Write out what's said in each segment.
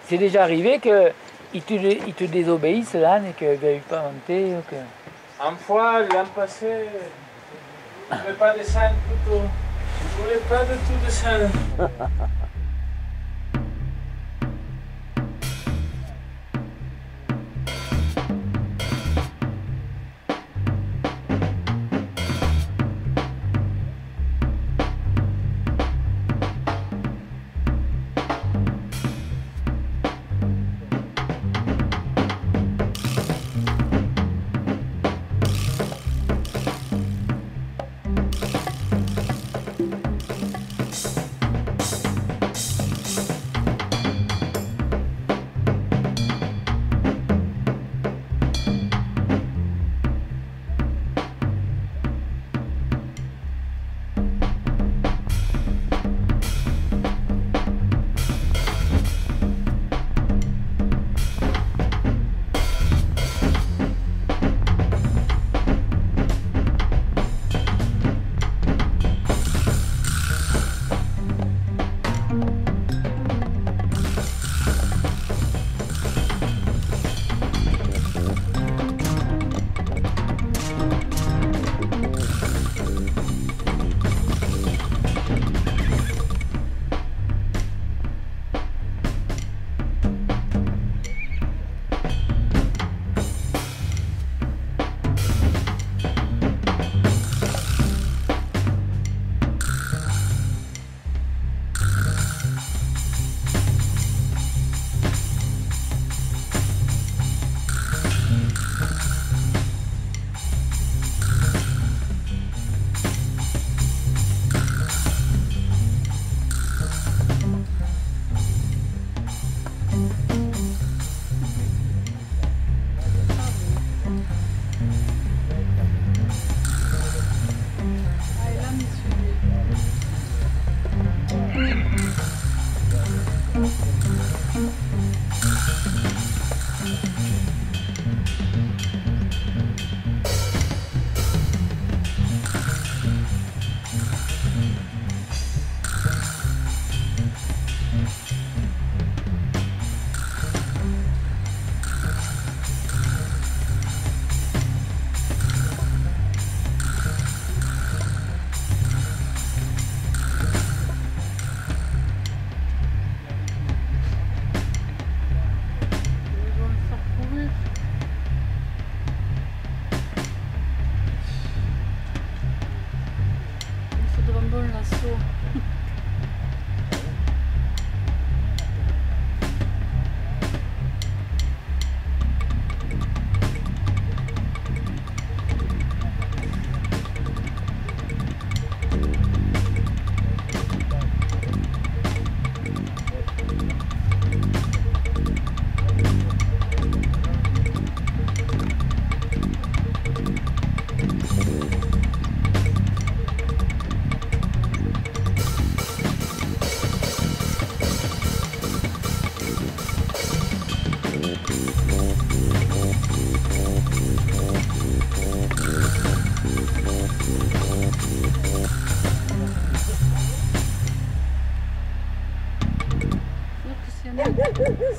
C'est déjà arrivé qu'ils te désobéissent l'âne et qu'ils ne veuillent pas monter ou que... Une fois, l'an passé, je ne voulais pas descendre plutôt. Je ne voulais pas du tout descendre.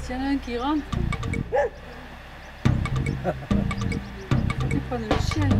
S'il y en a un qui rentre, il prend le chien, non?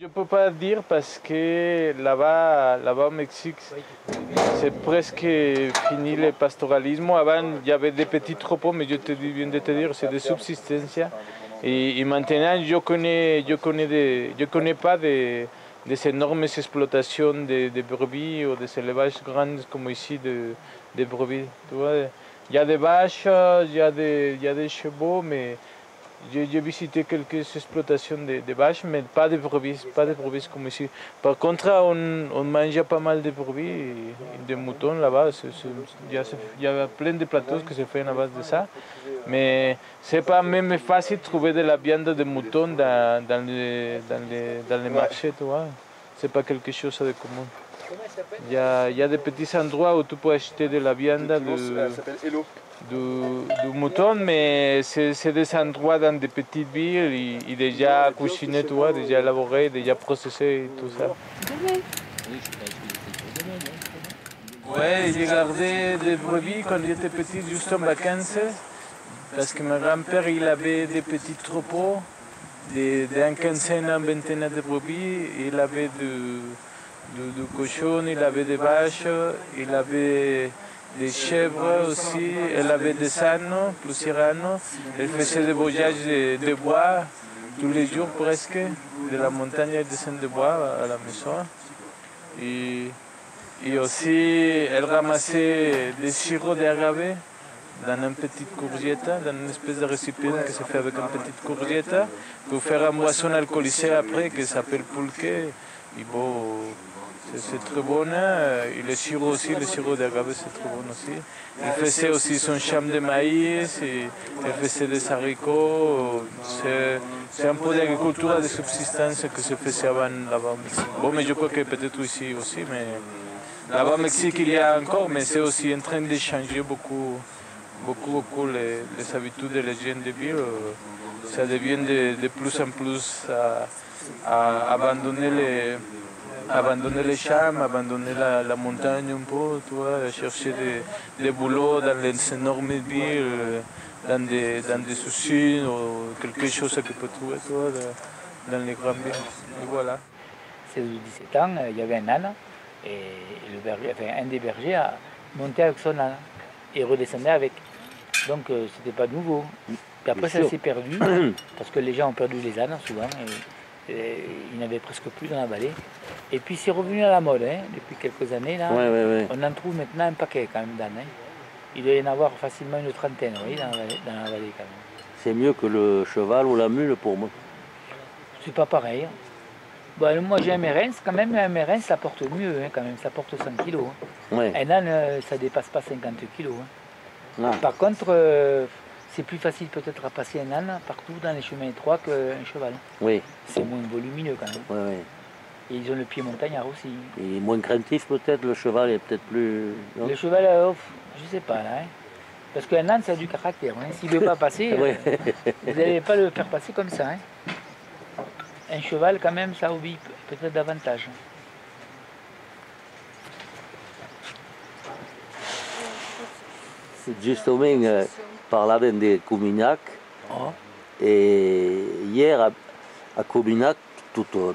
Je ne peux pas dire parce que là-bas au Mexique, c'est presque fini le pastoralisme. Avant, il y avait des petits troupeaux, mais je viens de te dire, c'est de subsistance. Et maintenant, je connais pas des énormes exploitations de brebis ou des élevages grands comme ici de brebis. Tu vois, il y a des vaches, il y a des chevaux, mais j'ai visité quelques exploitations de vaches, mais pas de brebis comme ici. Par contre, on mange pas mal de brebis et de moutons là-bas. Il y a plein de plateaux qui se font à base de ça. Mais c'est pas même facile de trouver de la viande de mouton dans les marchés, tu vois. C'est pas quelque chose de commun. Il y a des petits endroits où tu peux acheter de la viande du mouton, mais c'est des endroits dans des petites villes et déjà cuisinés, tu vois, déjà élaborés, déjà processés et tout ça. Ouais, j'ai gardé des brebis quand j'étais petit, juste en vacances, parce que mon grand-père il avait des petits troupeaux, d'une quinzaine à une vingtaine de brebis, il avait du cochon, il avait des vaches, il avait des chèvres aussi, il avait des ânes, plusieurs ânes. Il faisait des voyages de bois tous les jours presque, de la montagne il descend de bois à la maison. Et aussi, elle ramassait des sirops d'agave dans une petite courgette, dans une espèce de récipient qui se fait avec une petite courgette, pour faire une boisson alcoolisée après qui s'appelle pulque. Et bon, c'est très bon. Et le sirop aussi, le sirop d'agave, c'est très bon aussi. Il faisait aussi son champ de maïs, et il faisait des haricots. C'est un peu d'agriculture de subsistance que se faisait avant là-bas au Mexique. Bon, mais je crois que peut-être ici aussi, mais là-bas au Mexique il y a encore, mais c'est aussi en train de changer beaucoup les habitudes des gens de ville. Ça devient de plus en plus à abandonner les champs, abandonner la montagne un peu, tu vois, chercher des boulots dans les énormes villes, dans des usines ou quelque chose que tu peux trouver, tu vois, dans les grandes villes. Et voilà. 16 ou 17 ans, il y avait un âne, et un des bergers a monté avec son âne et redescendait avec. Donc c'était pas nouveau. Puis après ça s'est perdu, parce que les gens ont perdu les ânes souvent, et il n'y en avait presque plus dans la vallée. Et puis c'est revenu à la mode, hein, depuis quelques années. Là, on en trouve maintenant un paquet quand même d'ânes. Hein. Il doit y en avoir facilement une trentaine, oui, dans la vallée quand même. C'est mieux que le cheval ou la mule pour moi. C'est pas pareil. Bon, moi j'ai un mérins, quand même, un mérins ça porte mieux, hein, quand même, ça porte 100 kg. Hein. Ouais. Un âne, ça dépasse pas 50 kg. Hein. Ah. Par contre, c'est plus facile peut-être à passer un âne partout dans les chemins étroits qu'un cheval. Oui. C'est moins volumineux quand même. Oui, oui. Et ils ont le pied montagnard aussi. Et moins craintif peut-être, le cheval est peut-être plus... Non, le cheval, je sais pas là. Hein. Parce qu'un âne ça a du caractère. Hein. S'il ne veut pas passer, vous n'allez pas le faire passer comme ça. Hein. Un cheval quand même ça obéit peut-être davantage. Justement, parlava de Cominac, Oh. et hier à Cominac, tout les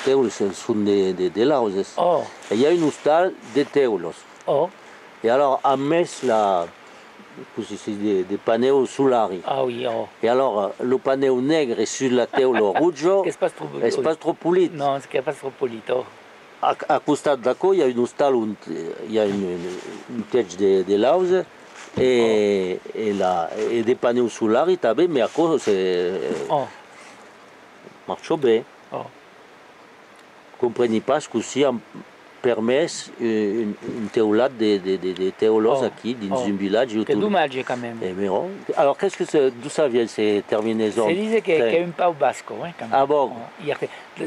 teules sont des lauses. Oh. Et il y a une hostal de teulos. Oh. Et alors, à Metz, là, des panneaux solari. Ah oui, oh. Et alors, le panneau nègre est sur la teulo rouge, C'est pas trop pulito. Non, c'est pas trop polito. À costat d'accord, il y a une hostal où il y a une tête de lauses et des panneaux solari, mais à cause, c'est... marche bien. Oh. Comprenez pas ce que on permet une théolade de théolos ici, dans un village. C'est dommage quand même. Alors, d'où ça vient ces terminaisons? C'est disait qu'il y a un pas au basque, hein, quand même. Ah bon?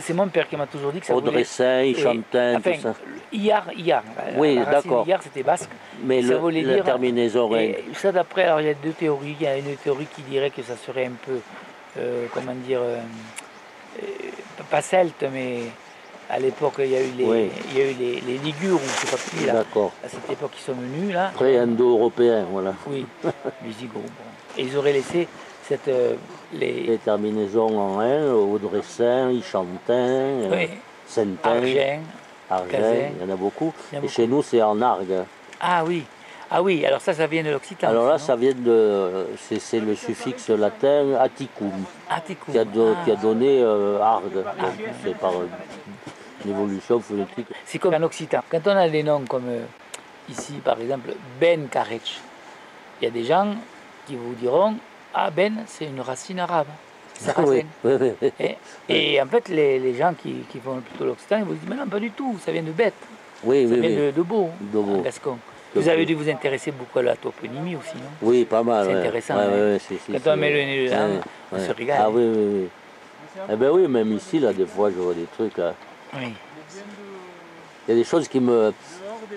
C'est mon père qui m'a toujours dit que ça Audressin, Chantin, enfin, tout ça. Hier. Oui, d'accord. Hier, c'était basque. Mais ça voulait dire, la terminaison... ça d'après, alors il y a deux théories. Il y a une théorie qui dirait que ça serait un peu, comment dire, pas celte, mais à l'époque, il y a eu les Ligures, ou je ne sais pas qui, là. D'accord. À cette époque, ils sont venus, là. Très indo-européen, voilà. Oui, les Ligures. Bon. Et ils auraient laissé Les terminaisons en un, Audressein, Ichantin, oui, Saintin, Argent, Argent, Cazin. il y en a beaucoup. Il y en a Et beaucoup. chez nous, c'est en Argue. Ah oui. Ah oui, alors ça vient de l'occitan. Alors là, non ça vient de. C'est le suffixe latin aticum, Articum. qui a donné Argue. C'est par une évolution phonétique. C'est comme en occitan. Quand on a des noms comme ici, par exemple, Ben Karech, il y a des gens qui vous diront ah Ben, c'est une racine arabe. Oui, Sarracène. oui, oui. Et en fait, les gens qui font plutôt l'occitan, ils vous disent mais non, pas du tout, ça vient de bête, Oui, ça oui, vient oui. de beau, De Beau. en gascon. De Vous avez Beau. dû vous intéresser beaucoup à la toponymie aussi, non? Oui, pas mal. C'est ouais. intéressant, Ouais, hein. ouais, ouais, Quand c'est- on met le nez dedans, ouais, on ouais. se régale. Ah oui, oui, oui. Eh bien oui, même ici, là, des fois, je vois des trucs. Là. Oui. Il y a des choses qui me.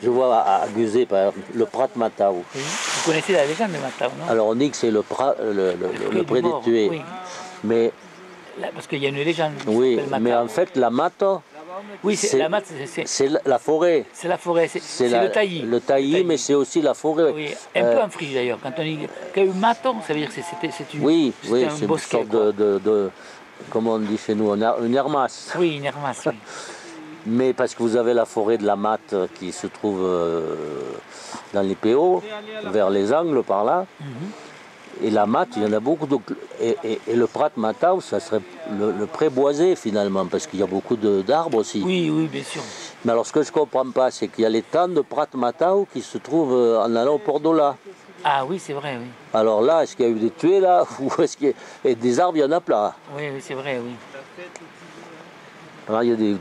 Je vois à Guzet, par exemple, le Prat Matao. Oui. Vous connaissez la légende de Matao, non? Alors on dit que c'est le pré du des mort, tués. oui. Mais Là, parce qu'il y a une légende. qui oui, s'appelle mais Matao. en fait, la mate, Oui, c'est- la mat, c'est la forêt. c'est la forêt, c'est C'est le taillis. Le taillis, mais c'est aussi la forêt. Oui, un peu en friche d'ailleurs. Quand on dit qu'il y a eu maton, ça veut dire que c'est une. Oui, c'était oui, un c'est une bosquet, sorte quoi. comment on dit chez nous, une hermasse. Oui, une hermasse, oui. Mais parce que vous avez la forêt de la Matte qui se trouve dans les PO, vers les angles par là. Et la Matte, il y en a beaucoup. Donc, et le Prat Matao, ça serait le pré boisé finalement, parce qu'il y a beaucoup d'arbres aussi. Oui, oui, bien sûr. Mais alors ce que je ne comprends pas, c'est qu'il y a les temps de Prat Matao qui se trouvent en allant au Port d'Ola. Ah oui, c'est vrai, oui. Alors là, est-ce qu'il y a eu des tués là ou est-ce qu'il y a... Et des arbres, il y en a plein. Oui, oui, c'est vrai, oui. Alors, il y a des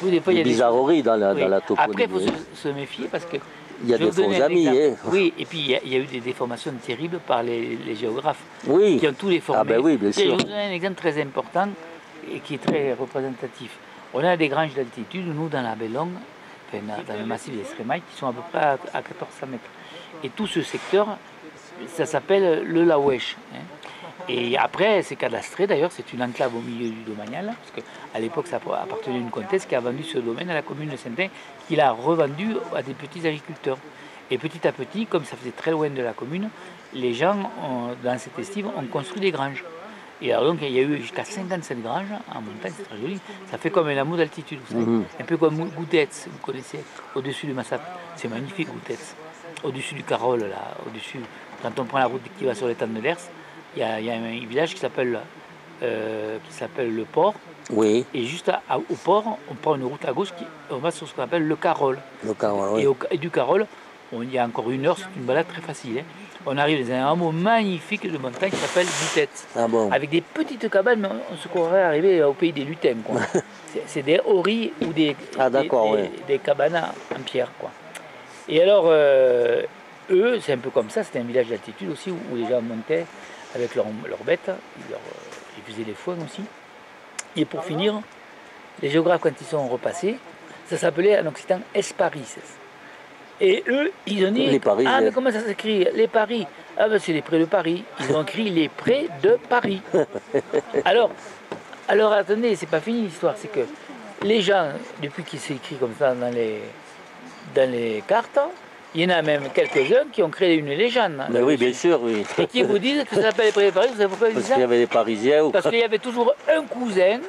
Oui, des fois, il y a des bizarreries dans la, oui. dans la Après, il faut toponymie. se méfier parce que. Il y a je vais des vous donner faux un amis. exemple. Hein. Oui, et puis il y a eu des déformations terribles par les géographes Oui. qui ont tout déformé. Ah ben oui, bien Et je vais sûr. vous donner un exemple très important et qui est très représentatif. On a des granges d'altitude, nous, dans la Bellongue, enfin, dans le massif des Srémailles, qui sont à peu près à 1400 mètres. Et tout ce secteur, ça s'appelle le Laouèche. Hein. Et après, c'est cadastré d'ailleurs, c'est une enclave au milieu du Domanial, parce qu'à l'époque, ça appartenait à une comtesse qui a vendu ce domaine à la commune de Saintin, qui l'a revendu à des petits agriculteurs. Et petit à petit, comme ça faisait très loin de la commune, les gens, dans cette estive, ont construit des granges. Et alors donc, il y a eu jusqu'à 57 granges en montagne, c'est très joli. Ça fait comme un hameau d'altitude, vous savez. Un peu comme Goutets, vous connaissez, au-dessus de Massat. C'est magnifique, Goutets. Au-dessus du Carole, là, au-dessus. Quand on prend la route qui va sur l'étang de l'Ers, il y a un village qui s'appelle le Port. Oui, Et juste au port, on prend une route à gauche, on va sur ce qu'on appelle le Carole. le Carole, oui. Et du Carole, il y a encore 1 heure, c'est une balade très facile. Hein. On arrive dans un hameau magnifique de montagne qui s'appelle Butette. Ah bon. Avec des petites cabanes, mais on se croirait arriver au pays des lutins. Quoi. C'est des horis ou des cabanes en pierre. Quoi. Et alors, eux, c'est un peu comme ça, c'était un village d'altitude aussi, où les gens montaient avec leurs bêtes, ils faisaient les foins aussi. Et pour finir, les géographes, quand ils sont repassés, ça s'appelait en occitan Esparis. Et eux, ils ont dit, Les Paris, ah mais comment ça s'écrit? Les Paris. Ah ben c'est les prés de Paris. Ils ont écrit les prés de Paris. Alors attendez, c'est pas fini l'histoire, c'est que les gens, depuis qu'ils s'écrit comme ça dans les cartes, il y en a même quelques-uns qui ont créé une légende. Mais oui, bien sûr, oui. Et qui vous disent que ça s'appelle les prés de Paris, vous savez pourquoi ils disent Parce ça? qu'il y avait des Parisiens ou Parce qu'il y avait toujours un cousin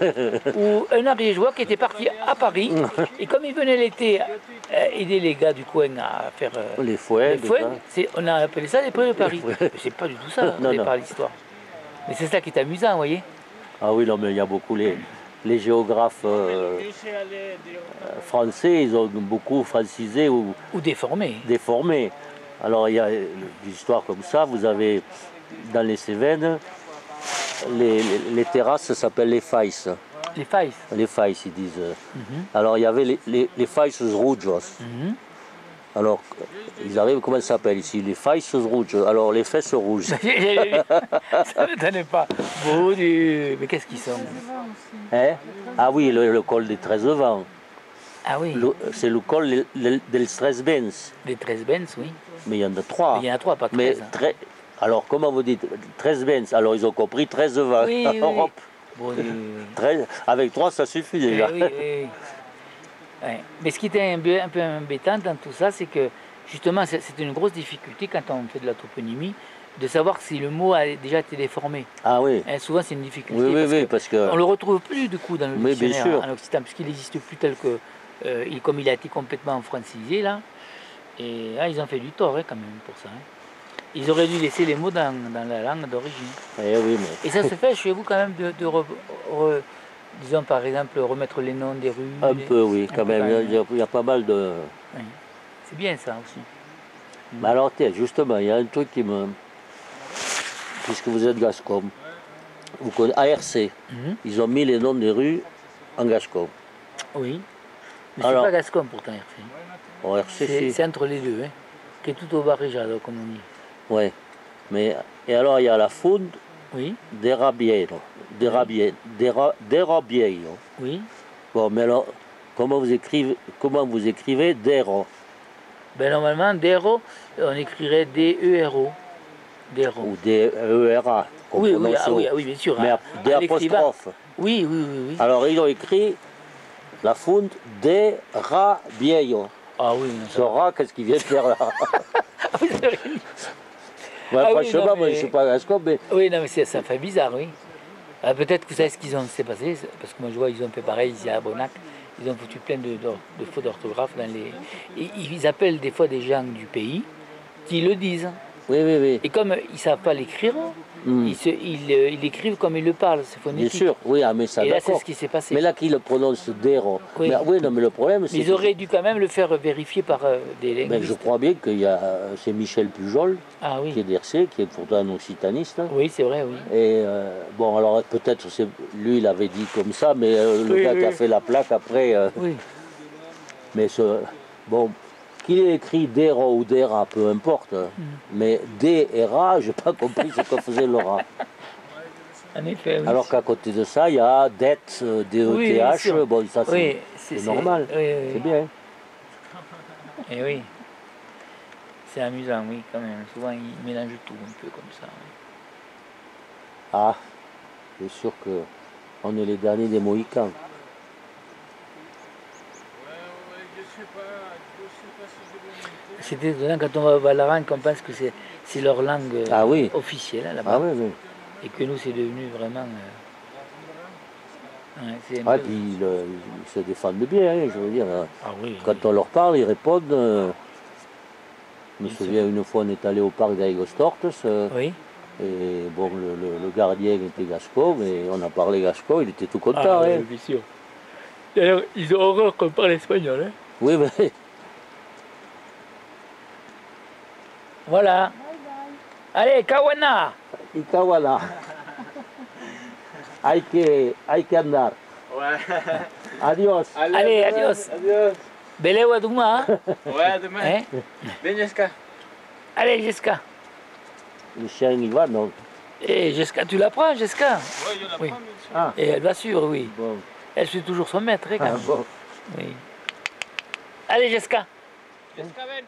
ou un ariégeois qui était parti à Paris. Et comme il venait l'été aider les gars du coin à faire les fouets. les fouets, on a appelé ça les prés de Paris. Mais c'est pas du tout ça, Non, non. par l'histoire. Mais c'est ça qui est amusant, vous voyez. Ah oui, non, mais il y a beaucoup les géographes français, ils ont beaucoup francisé ou Ou déformé. déformé. Alors il y a des histoires comme ça, vous avez dans les Cévennes, les terrasses s'appellent les failles. Les failles. Les failles, ils disent. Alors il y avait les failles rouges. Alors, ils arrivent, comment ça s'appelle ici? Les failles rouges. Alors, les fesses rouges. Ça ne m'étonnait pas. Bon, mais qu'est-ce qu'ils sont? Hein? Ah oui, le col des 13 vents. Ah oui, C'est le col del 13 Benz. les 13 Benz, oui. Mais il y en a 3. Il y en a 3, pas 13. Mais alors, comment vous dites 13 Benz? Alors, ils ont compris 13 vents. Oui, oui. Europe. Bon, 13, avec 3, ça suffit déjà. oui, oui. Ouais. Mais ce qui était un peu embêtant dans tout ça, c'est que justement, c'est une grosse difficulté quand on fait de la toponymie, de savoir si le mot a déjà été déformé. Ah oui. Hein, souvent, c'est une difficulté. Oui, parce que... On ne le retrouve plus, du coup, dans le Oui, bien dictionnaire sûr. en occitan, puisqu'il n'existe plus tel que... comme il a été complètement francisé, là. Et là, ils ont fait du tort, hein, quand même, pour ça. Hein. Ils auraient dû laisser les mots dans la langue d'origine. Eh oui, mais... Et ça se fait chez vous, quand même, disons, par exemple, remettre les noms des rues. Un peu, oui, quand même. Il y a pas mal de... Oui. C'est bien, ça, aussi. Mais alors, tiens, justement, il y a un truc qui me... Puisque vous êtes gascon, vous connaissez ARC, ils ont mis les noms des rues en gascon. Oui. Mais c'est Alors- pas gascon, pourtant, RC. Bon, RC, si. C'est entre les deux, hein, qui est tout au barrejado, comme on dit. Ouais. Mais, et alors, il y a la Fund Oui, d'Erabiero. D'Erabiero. oui. Bon, mais alors, comment vous écrivez Dero? Ben, normalement, Dero, on écrirait D-E-R-O. Dero. Ou D-E-R-A. qu'on Oui, oui, prononce ah, oui, au- ah oui, bien sûr. Mais hein. des À l'écrivain. apostrophes. Oui, oui, oui, oui. Alors, ils ont écrit la Fund d'Erabiero. Ah oui, non, ça Ce rat, qu'est-ce qu'il vient de faire là? Ah oui, c'est vrai. Ouais, Ah oui, franchement, non, moi, je mais- ne suis pas gascon, mais Oui, non, mais ça fait bizarre, oui. Ah, peut-être que vous savez ce qu'ils ont s'est passé, parce que moi je vois, ils ont fait pareil ici à Bonac. Ils ont foutu plein de fautes d'orthographe dans les. Et ils appellent des fois des gens du pays qui le disent. oui. Et comme ils ne savent pas l'écrire, ils l'écrivent comme ils le parlent, c'est Bien phonétique. sûr, oui, ah, mais ça, Et là, c'est d'accord. ce qui s'est passé. Mais là, qui le prononce Dero? Oui. Mais, oui, non, mais le problème, c'est Mais ils auraient dû quand même le faire vérifier par des ben, linguistes. je crois bien qu'il y a, c'est Michel Pujol, Ah qui est oui, d'RC, qui est pourtant un occitaniste. oui, c'est vrai, oui. Et bon, alors peut-être c'est lui, il avait dit comme ça, mais le Oui, gars qui a oui. fait la plaque après, Oui, mais bon, qu'il ait écrit Dero ou Dera, peu importe, mais D et Ra, j'ai pas compris ce que faisait le Ra. en effet, oui. Alors qu'à côté de ça, il y a Det, Oui, D-E-T-H, bien sûr. bon, ça Oui, c'est normal, Oui, oui, c'est oui. bien. Et oui. C'est amusant, oui, quand même. Souvent, ils mélangent tout un peu comme ça. Oui. Ah, c'est sûr que on est les derniers des Mohicans. C'est étonnant quand on va au Valaran qu'on pense que c'est leur langue Ah oui. officielle hein, là-bas. Ah oui, oui. Et que nous, c'est devenu vraiment. Ouais, c'est un Ah, peu- puis ils se défendent bien, hein, je veux dire. Ah oui. Quand on leur parle, ils répondent. Je me souviens une fois, on est allé au parc d'Aigostortes, Oui. et bon, le gardien était gascon, et on a parlé gascon, il était tout content. Ah, hein. oui, bien sûr. D'ailleurs, ils ont horreur qu'on parle espagnol. Hein. Oui, mais Voilà. Allez, Kawana. Ikawala. Hay que andar. Adiós. Allez, adios. Adiós. Beleu a demain. Hein. Ouais, demain. Hein. Viens, Jessica. Allez, Jessica. Le chien, il va, non? Et Jessica, tu la prends, Jessica? Ouais, il y en a Oui. pas, mais c'est- Ah, Et elle va suivre, oui. bon. Elle suit toujours son maître, hein, quand Ah, même. bon. Oui. Allez, Jessica. Jessica, ven.